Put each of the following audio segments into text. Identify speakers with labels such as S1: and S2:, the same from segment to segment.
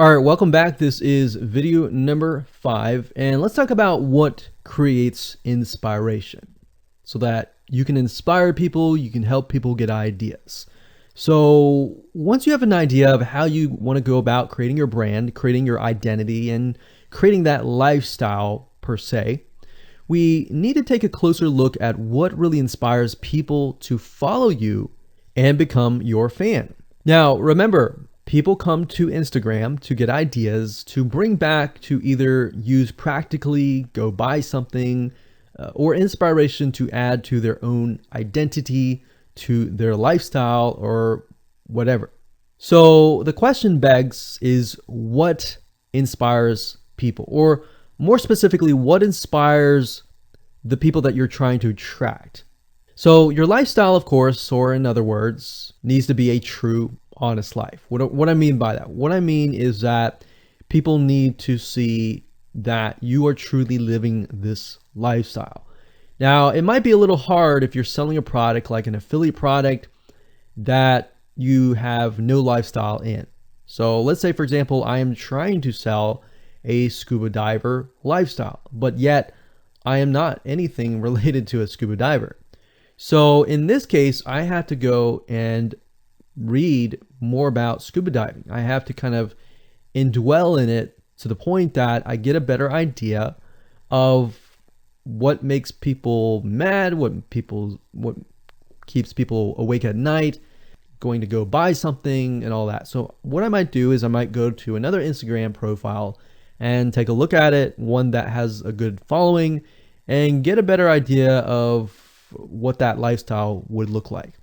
S1: All right, welcome back. This is video number 5, and let's talk about what creates inspiration so that you can inspire people, you can help people get ideas. So once you have an idea of how you want to go about creating your brand, creating your identity, and creating that lifestyle per se, we need to take a closer look at what really inspires people to follow you and become your fan. Now, remember, people come to Instagram to get ideas to bring back to either use practically, go buy something, or inspiration to add to their own identity, to their lifestyle, or whatever. So the question begs is what inspires people? Or more specifically, what inspires the people that you're trying to attract? So your lifestyle, of course, or in other words, needs to be a true, honest life. What I mean by that? What I mean is that people need to see that you are truly living this lifestyle. Now, it might be a little hard if you're selling a product like an affiliate product that you have no lifestyle in. So let's say, for example, I am trying to sell a scuba diver lifestyle, but yet I am not anything related to a scuba diver. So in this case, I have to go and read more about scuba diving. I have to kind of indwell in it to the point that I get a better idea of what makes people mad, what keeps people awake at night, going to go buy something and all that. So what I might do is I might go to another Instagram profile and take a look at it, one that has a good following, and get a better idea of what that lifestyle would look like.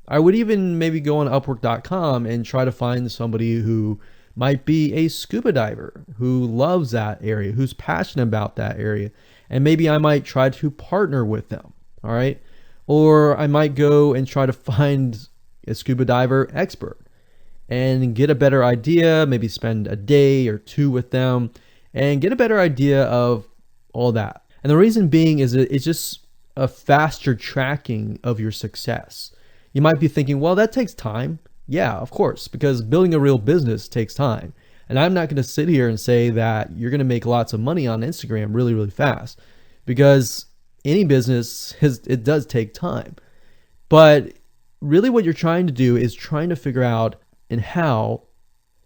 S1: I would even maybe go on Upwork.com and try to find somebody who might be a scuba diver, who loves that area, who's passionate about that area. And maybe I might try to partner with them. All right. Or I might go and try to find a scuba diver expert and get a better idea, maybe spend a day or two with them and get a better idea of all that. And the reason being is it's just a faster tracking of your success. You might be thinking, well, that takes time. Yeah, of course, because building a real business takes time. And I'm not going to sit here and say that you're going to make lots of money on Instagram really, really fast, because any business it does take time. But really what you're trying to do is trying to figure out and how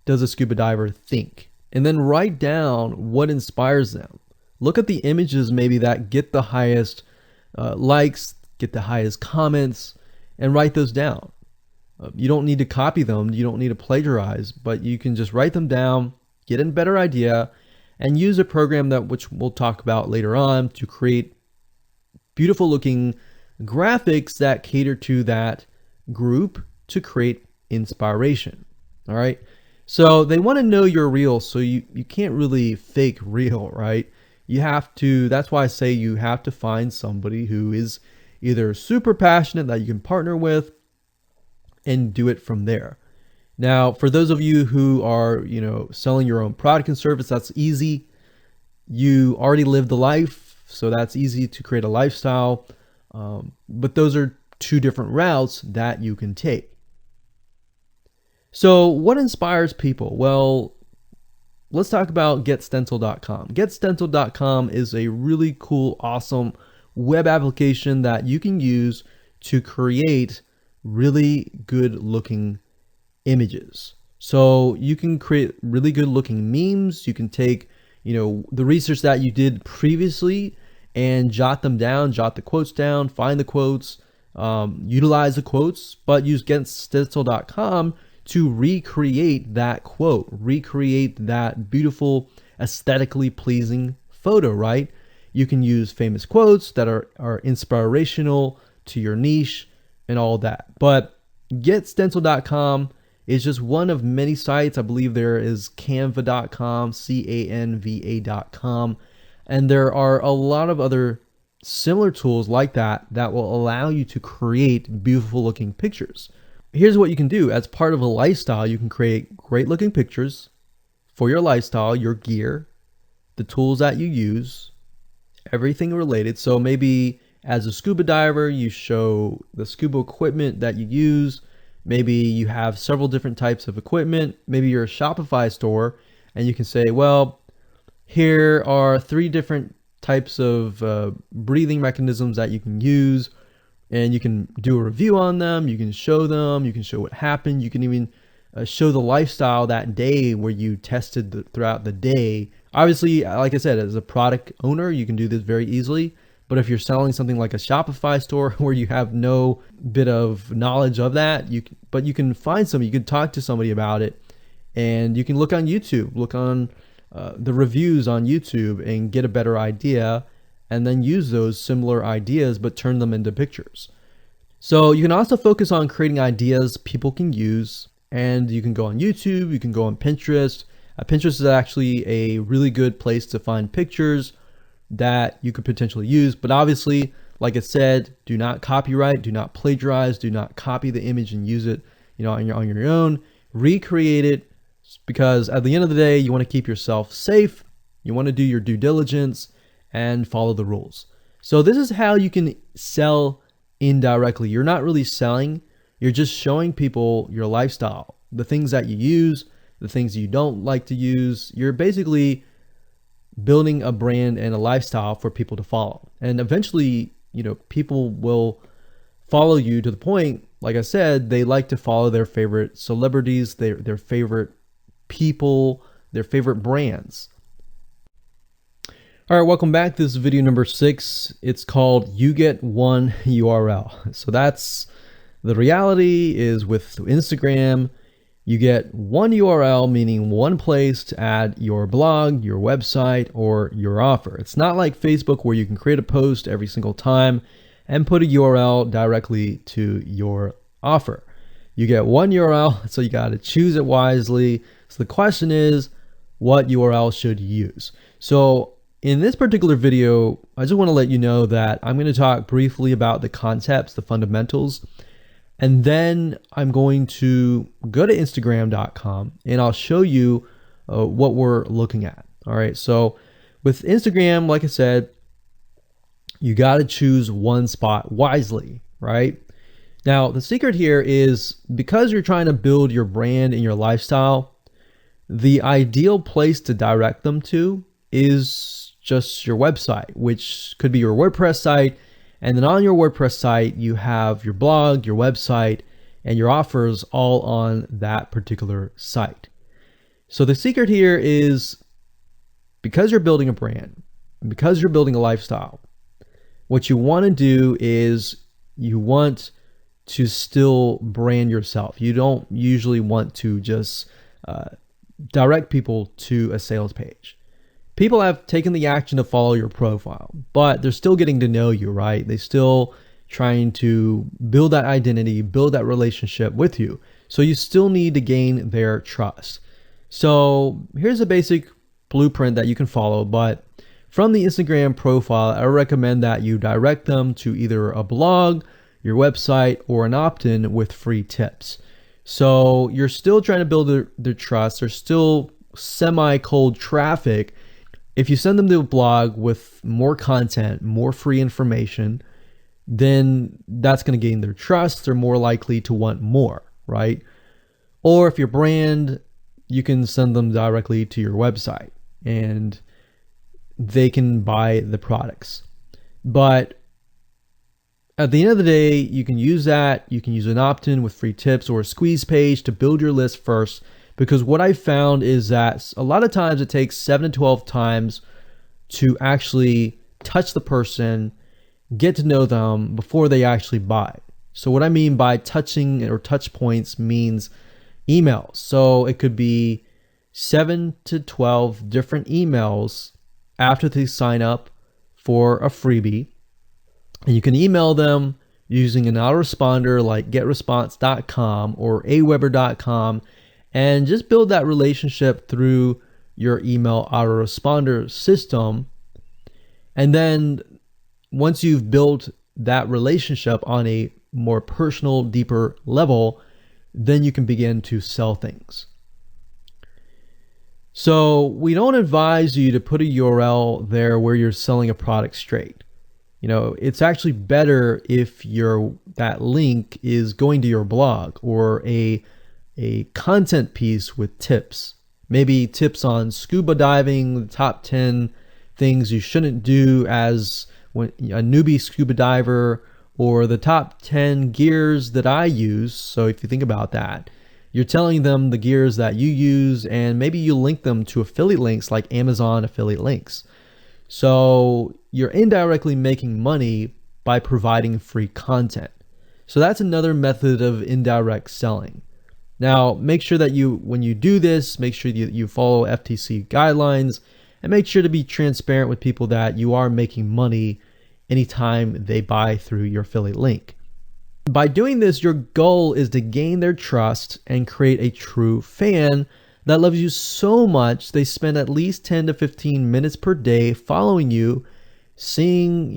S1: does a scuba diver think, and then write down what inspires them. Look at the images maybe that get the highest likes, get the highest comments, and write those down. You don't need to copy them. You don't need to plagiarize, but you can just write them down, get a better idea, and use a program that which we'll talk about later on to create beautiful looking graphics that cater to that group to create inspiration. All right. So they want to know you're real. So you can't really fake real, right? You have to, that's why I say you have to find somebody who is either super passionate that you can partner with and do it from there. Now, for those of you who are, selling your own product and service, that's easy. You already live the life, so that's easy to create a lifestyle. But those are two different routes that you can take. So what inspires people? Well, let's talk about getstencil.com. Getstencil.com is a really cool, awesome web application that you can use to create really good looking images. So you can create really good looking memes. You can take, the research that you did previously and jot them down, jot the quotes down, find the quotes, utilize the quotes, but use getstencil.com to recreate that quote, recreate that beautiful, aesthetically pleasing photo, right? You can use famous quotes that are inspirational to your niche and all that. But getstencil.com is just one of many sites. I believe there is canva.com, canva.com. And there are a lot of other similar tools like that that will allow you to create beautiful looking pictures. Here's what you can do. As part of a lifestyle, you can create great looking pictures for your lifestyle, your gear, the tools that you use, everything related. So maybe as a scuba diver, you show the scuba equipment that you use. Maybe you have several different types of equipment. Maybe you're a Shopify store and you can say, well, here are 3 different types of breathing mechanisms that you can use, and you can do a review on them. You can show them. You can show what happened. You can even show the lifestyle that day where you tested throughout the day. Obviously, like I said, as a product owner, you can do this very easily. But if you're selling something like a Shopify store where you have no bit of knowledge of that, but you can find somebody, you can talk to somebody about it, and you can look on YouTube, look on the reviews on YouTube and get a better idea, and then use those similar ideas but turn them into pictures. So you can also focus on creating ideas people can use, and you can go on YouTube, you can go on Pinterest. Pinterest is actually a really good place to find pictures that you could potentially use, but obviously, like I said, do not copyright, do not plagiarize, do not copy the image and use it, on your own. Recreate it, because at the end of the day, you want to keep yourself safe. You want to do your due diligence and follow the rules. So this is how you can sell indirectly. You're not really selling, you're just showing people your lifestyle, the things that you use, the things you don't like to use. You're basically building a brand and a lifestyle for people to follow. And eventually, people will follow you to the point, like I said, they like to follow their favorite celebrities, their favorite people, their favorite brands. All right, welcome back. This is video number 6. It's called You Get One URL. So that's the reality is with Instagram, you get one URL, meaning one place to add your blog, your website, or your offer. It's not like Facebook where you can create a post every single time and put a URL directly to your offer. You get one URL, so you got to choose it wisely. So the question is, what URL should you use? So in this particular video, I just want to let you know that I'm going to talk briefly about the concepts, the fundamentals, and then I'm going to go to Instagram.com and I'll show you what we're looking at. All right, so with Instagram, like I said, you got to choose one spot wisely, right? Now, the secret here is because you're trying to build your brand and your lifestyle, the ideal place to direct them to is just your website, which could be your WordPress site. And then on your WordPress site, you have your blog, your website, and your offers all on that particular site. So the secret here is because you're building a brand, because you're building a lifestyle, what you want to do is you want to still brand yourself. You don't usually want to just direct people to a sales page. People have taken the action to follow your profile, but they're still getting to know you, right? They're still trying to build that identity, build that relationship with you. So you still need to gain their trust. So here's a basic blueprint that you can follow, but from the Instagram profile, I recommend that you direct them to either a blog, your website, or an opt-in with free tips. So you're still trying to build their trust. There's still semi-cold traffic. If you send them to a blog with more content, more free information, then that's going to gain their trust. They're more likely to want more, right? Or if your brand, you can send them directly to your website and they can buy the products. But at the end of the day, you can use that. You can use an opt-in with free tips or a squeeze page to build your list first. Because what I found is that a lot of times it takes 7 to 12 times to actually touch the person, get to know them before they actually buy. So what I mean by touching or touch points means emails. So it could be 7 to 12 different emails after they sign up for a freebie. And you can email them using an autoresponder like getresponse.com or aweber.com. And just build that relationship through your email autoresponder system. And then once you've built that relationship on a more personal, deeper level, then you can begin to sell things. So we don't advise you to put a URL there where you're selling a product straight. It's actually better if that link is going to your blog or a content piece with tips. maybe tips on scuba diving, the top 10 things you shouldn't do as a newbie scuba diver, or the top 10 gears that I use. So if you think about that, you're telling them the gears that you use, and maybe you link them to affiliate links like Amazon affiliate links. So you're indirectly making money by providing free content. So that's another method of indirect selling. Now, make sure that when you do this, make sure you follow FTC guidelines, and make sure to be transparent with people that you are making money anytime they buy through your affiliate link. By doing this, your goal is to gain their trust and create a true fan that loves you so much they spend at least 10 to 15 minutes per day following you, seeing,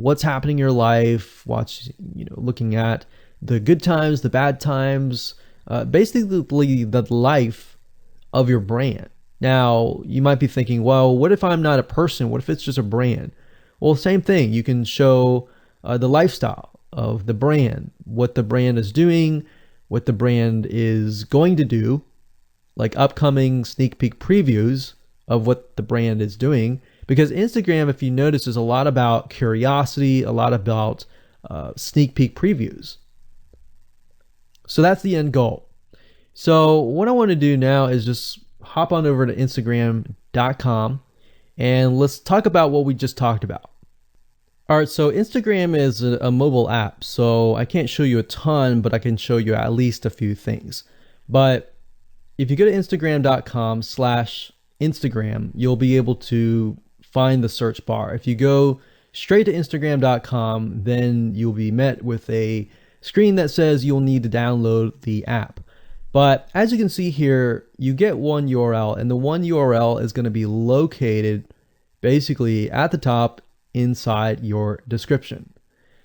S1: what's happening in your life, looking at the good times, the bad times, basically the life of your brand. Now, you might be thinking, well, what if I'm not a person? What if it's just a brand? Well, same thing. You can show the lifestyle of the brand, what the brand is doing, what the brand is going to do, like upcoming sneak peek previews of what the brand is doing. Because Instagram, if you notice, is a lot about curiosity, a lot about sneak peek previews. So that's the end goal. So what I want to do now is just hop on over to Instagram.com and let's talk about what we just talked about. All right, so Instagram is a mobile app, so I can't show you a ton, but I can show you at least a few things. But if you go to Instagram.com/Instagram, you'll be able to find the search bar. If you go straight to Instagram.com, then you'll be met with a screen that says you'll need to download the app. But as you can see here, you get one URL, and the one URL is going to be located basically at the top inside your description.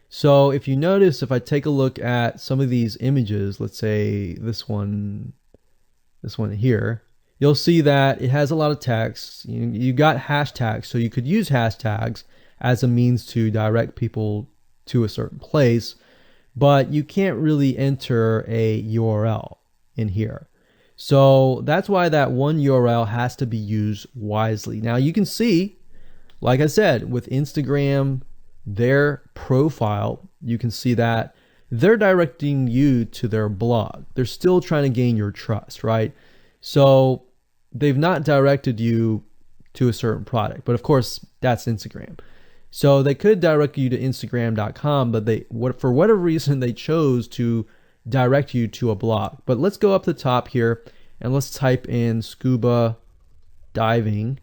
S1: So if you notice, if I take a look at some of these images, let's say this one here, you'll see that it has a lot of text. You got hashtags, so you could use hashtags as a means to direct people to a certain place, but you can't really enter a URL in here. So that's why that one URL has to be used wisely. Now you can see, like I said, with Instagram, their profile, you can see that they're directing you to their blog. They're still trying to gain your trust, right? So they've not directed you to a certain product, but of course that's Instagram. So they could direct you to Instagram.com, but for whatever reason, they chose to direct you to a blog. But let's go up the top here and let's type in scuba diving.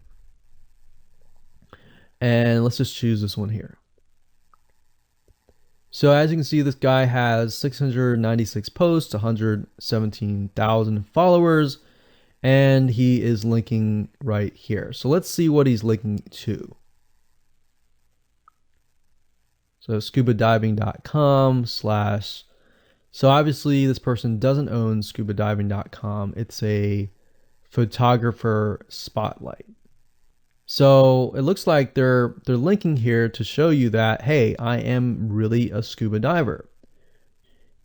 S1: And let's just choose this one here. So as you can see, this guy has 696 posts, 117,000 followers, and he is linking right here. So let's see what he's linking to. So scubadiving.com/. So obviously this person doesn't own scubadiving.com. It's a photographer spotlight. So it looks like they're linking here to show you that, hey, I am really a scuba diver.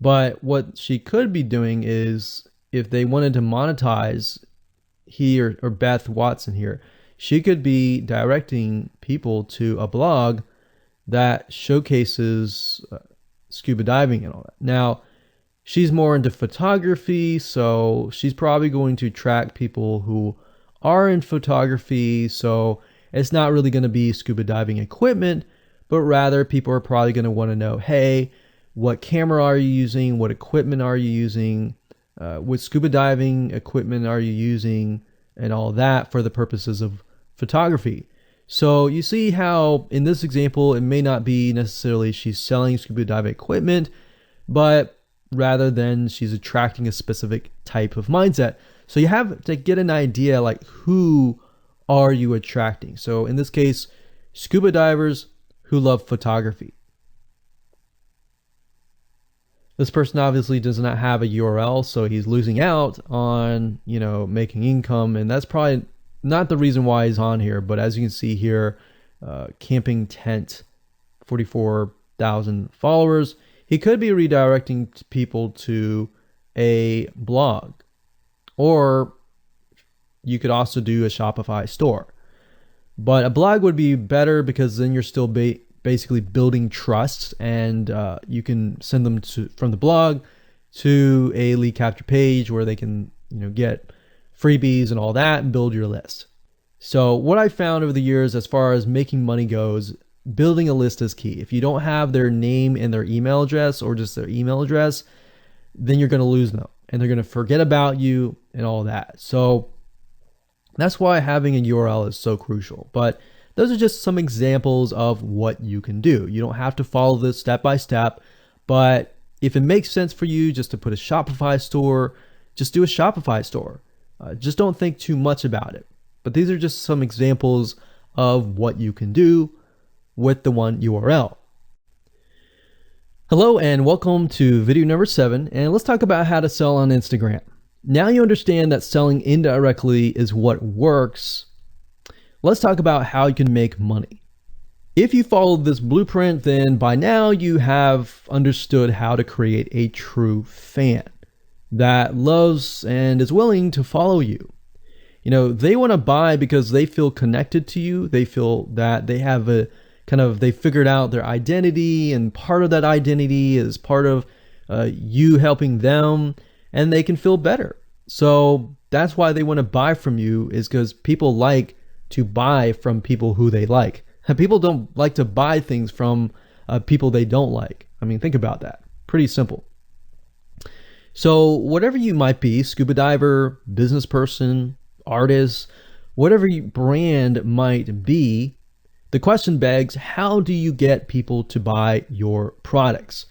S1: But what she could be doing is, if they wanted to monetize he or Beth Watson here, she could be directing people to a blog that showcases scuba diving and all that. Now, she's more into photography, so she's probably going to attract people who are in photography. So it's not really going to be scuba diving equipment, but rather people are probably going to want to know, hey, what camera are you using? What equipment are you using? What scuba diving equipment are you using? And all that for the purposes of photography. So you see how in this example, it may not be necessarily she's selling scuba diving equipment, but rather than she's attracting a specific type of mindset. So you have to get an idea, like, who are you attracting? So in this case, scuba divers who love photography. This person obviously does not have a URL, so he's losing out on, making income, and that's probably not the reason why he's on here. But as you can see here, camping tent, 44,000 followers. He could be redirecting people to a blog, or you could also do a Shopify store. But a blog would be better because then you're still basically building trust, and you can send them from the blog to a lead capture page where they can get freebies and all that and build your list. So what I found over the years as far as making money goes, building a list is key. If you don't have their name and their email address, or just their email address, then you're going to lose them and they're going to forget about you and all that. So that's why having a URL is so crucial. But those are just some examples of what you can do. You don't have to follow this step by step, but if it makes sense for you just to put a Shopify store, just do a Shopify store. Just don't think too much about it. But these are just some examples of what you can do with the one URL. Hello and welcome to video number 7, and let's talk about how to sell on Instagram. Now you understand that selling indirectly is what works. Let's talk about how you can make money. If you follow this blueprint, then by now you have understood how to create a true fan that loves and is willing to follow you. They want to buy because they feel connected to you. They feel that they have they figured out their identity, and part of that identity is part of you helping them, and they can feel better. So that's why they want to buy from you, is because people like to buy from people who they like. People don't like to buy things from people they don't like. I mean, think about that. Pretty simple. So whatever you might be, scuba diver, business person, artist, whatever your brand might be, the question begs, how do you get people to buy your products?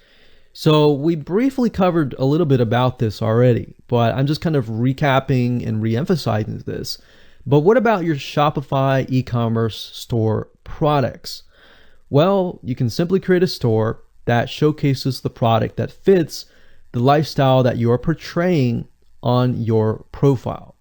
S1: So we briefly covered a little bit about this already, but I'm just kind of recapping and re-emphasizing this. But what about your Shopify e-commerce store products? Well, you can simply create a store that showcases the product that fits the lifestyle that you are portraying on your profile.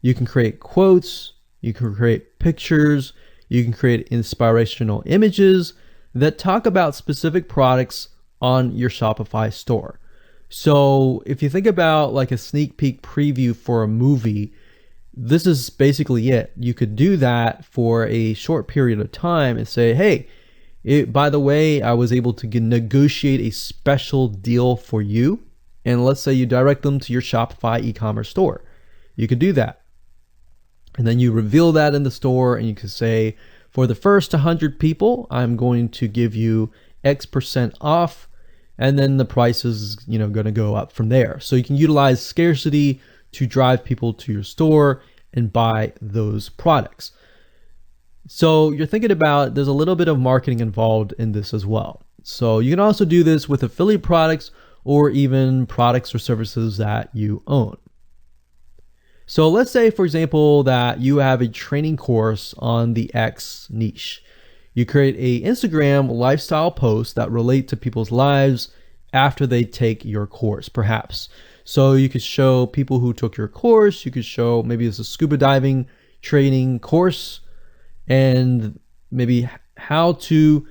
S1: You can create quotes, you can create pictures, you can create inspirational images that talk about specific products on your Shopify store. So if you think about like a sneak peek preview for a movie, this is basically it. You could do that for a short period of time and say, hey, by the way, I was able to negotiate a special deal for you. And let's say you direct them to your Shopify e-commerce store. You could do that. And then you reveal that in the store, and you can say, for the first 100 people, I'm going to give you X% off, and then the price is going to go up from there. So you can utilize scarcity to drive people to your store and buy those products. So you're thinking about, there's a little bit of marketing involved in this as well. So you can also do this with affiliate products or even products or services that you own. So let's say, for example, that you have a training course on the X niche. You create a Instagram lifestyle post that relate to people's lives after they take your course, perhaps. So you could show people who took your course, you could show maybe it's a scuba diving training course, and maybe how to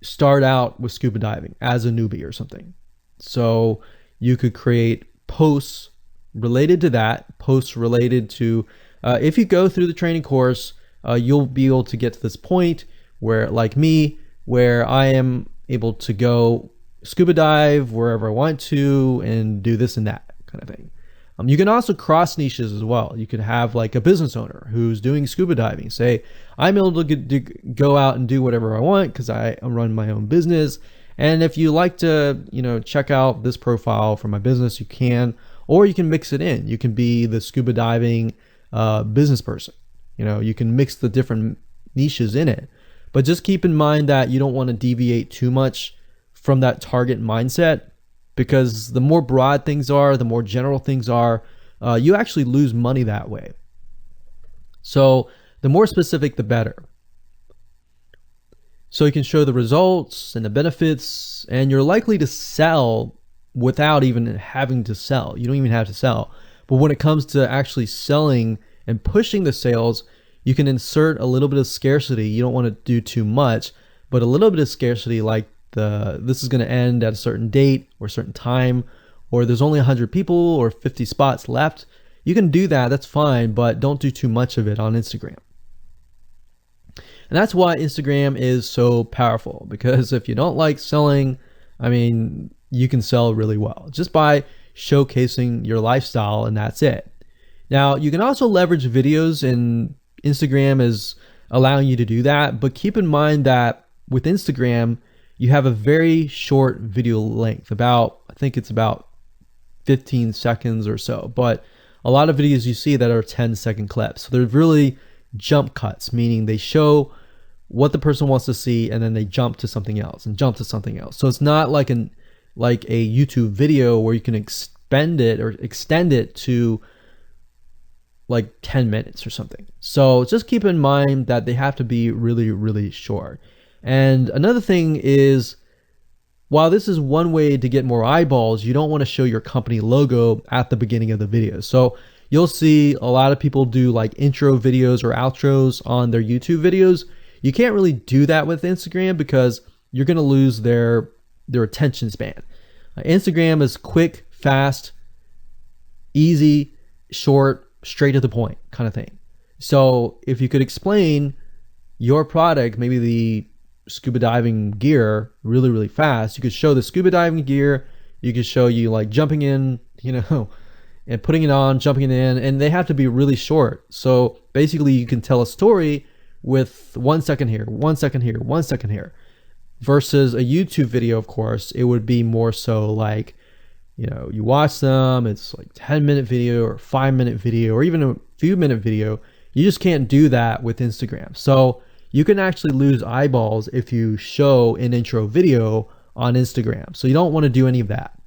S1: start out with scuba diving as a newbie or something. So you could create posts related to that, posts related to, if you go through the training course, you'll be able to get to this point where, like me, where I am able to go scuba dive wherever I want to and do this and that kind of thing. You can also cross niches as well. You could have like a business owner who's doing scuba diving. Say, I'm able to go out and do whatever I want because I run my own business. And if you like to, check out this profile for my business, you can, or you can mix it in. You can be the scuba diving business person. You can mix the different niches in it. But just keep in mind that you don't want to deviate too much from that target mindset, because the more broad things are, the more general things are, you actually lose money that way. So the more specific, the better. So you can show the results and the benefits, and you're likely to sell without even having to sell. You don't even have to sell. But when it comes to actually selling and pushing the sales, you can insert a little bit of scarcity. You don't want to do too much, but a little bit of scarcity, like this is going to end at a certain date or a certain time, or there's only 100 people or 50 spots left. you can do that, that's fine, but don't do too much of it on Instagram. And that's why Instagram is so powerful, because if you don't like selling, I mean, you can sell really well just by showcasing your lifestyle, and that's it. Now, you can also leverage videos, and Instagram is allowing you to do that, but keep in mind that with Instagram, you have a very short video length, I think it's about 15 seconds or so, but a lot of videos you see that are 10-second clips. So they're really jump cuts, meaning they show what the person wants to see and then they jump to something else and jump to something else. So it's not like a YouTube video where you can extend it to like 10 minutes or something. So just keep in mind that they have to be really, really short. And another thing is, while this is one way to get more eyeballs, you don't want to show your company logo at the beginning of the video. So you'll see a lot of people do like intro videos or outros on their YouTube videos. You can't really do that with Instagram because you're going to lose their attention span. Instagram is quick, fast, easy, short, straight to the point kind of thing. So if you could explain your product, maybe the scuba diving gear, really, really fast, you could show the scuba diving gear, you could show you like jumping in, and putting it on, jumping in, and they have to be really short. So basically you can tell a story with 1 second here, 1 second here, 1 second here, versus a YouTube video. Of course, it would be more so like, you watch them, it's like 10-minute video or 5-minute video or even a few minute video. You just can't do that with Instagram. So you can actually lose eyeballs if you show an intro video on Instagram. So you don't want to do any of that.